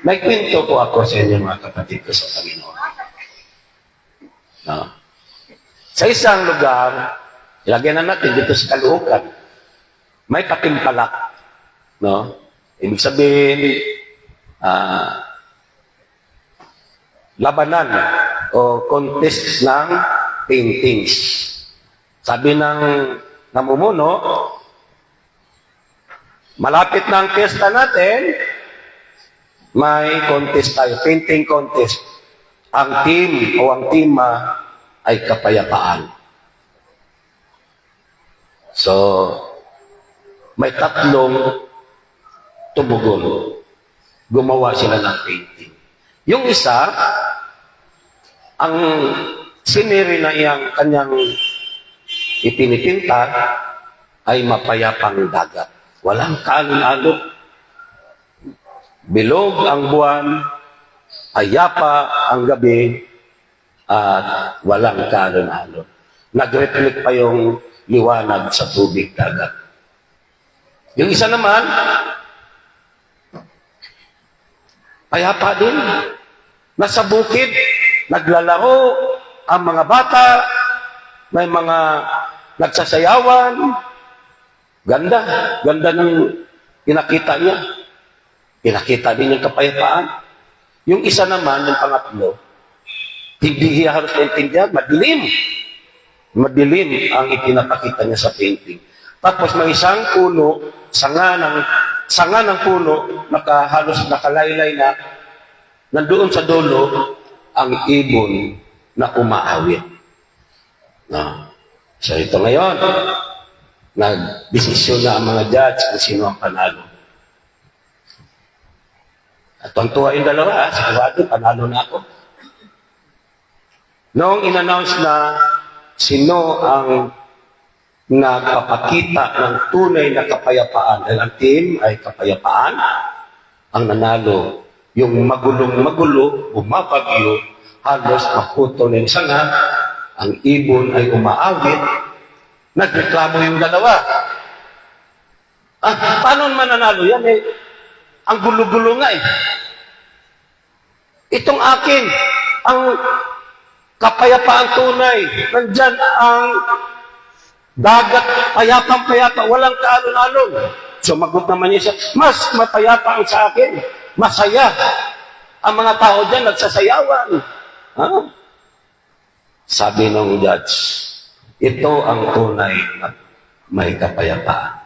May kwento po ako sa inyo mga kapatid ko sa Panginoon. No? Sa isang lugar, ilagyan na natin dito sa Caloocan, may patimpalak. No? Ibig sabihin, labanan o contest ng paintings. Sabi ng namumuno, malapit na ang piyesta natin, may contest tayo, painting contest. Ang team o ang tema ay kapayapaan. So, may tatlong tumugon. Gumawa sila ng painting. Yung isa, ang siniri na iyang kanyang ipinipinta ay mapayapang dagat. Walang kaalon-alon. Bilog ang buwan, ayapa ang gabi, at walang kaalon-alon. Nag-reflect pa yung liwanag sa tubig dagat. Yung isa naman, payapa din. Nasa bukid, naglalaro ang mga bata, may mga nagsasayawan. Ganda, ganda ng pinakita niya. Pinakita din yung kapayapaan. Yung isa naman, yung pangatlo, hindi niya halos naintindihan, madilim. Madilim ang ipinapakita niya sa painting. Tapos may isang puno, sanga ng puno, halos nakalaylay na, nandoon sa dulo, ang ibon na umaawit. No. So ito ngayon, nagdesisyon na ang mga judge kung sino ang panalo. At tuwa yung dalawa, sigurado, panalo na ako. Noong in-announce na sino ang nagpapakita ng tunay na kapayapaan, dahil ang team ay kapayapaan, ang nanalo, yung magulong-magulo, bumabagyo, halos maputo ng sanga, ang ibon ay umaawit, nagreklamo yung dalawa. Paano mananalo yan eh? Ang gulo-gulo nga eh. Itong akin, ang kapayapaan tunay, nandyan ang dagat, payapang-payapa, walang kaalon-alon. Sumagot naman niya siya, mas mapayapa ang sa akin. Masaya. Ang mga tao dyan, nagsasayawan. Ha? Sabi ng judge, ito ang tunay na may kapayapaan.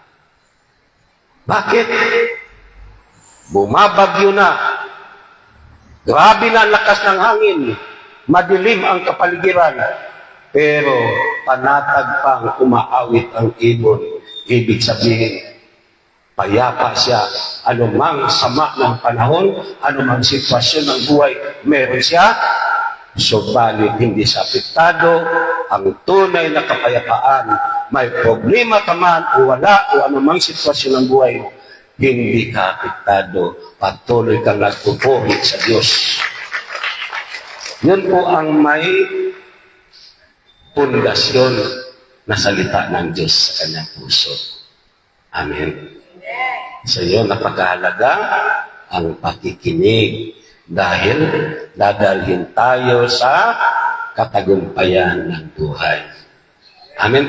Bakit? Bumabagyo na. Grabe na ang lakas ng hangin. Madilim ang kapaligiran. Pero panatag pang umaawit ang ibon. Ibig sabihin, payapa siya. Anumang sama ng panahon, anumang sitwasyon ng buhay, meron siya. Subalit hindi siya apektado. Ang tunay na kapayapaan, may problema ka man o wala o anumang sitwasyon ng buhay, hindi ka apektado. Patuloy kang nagpupuri sa Diyos. Yun po ang may pundasyon na salita ng Diyos sa kanyang puso. Amen. So yun, napakahalaga ang pakikinig dahil dadalhin tayo sa katagumpayan ng buhay. Amen po.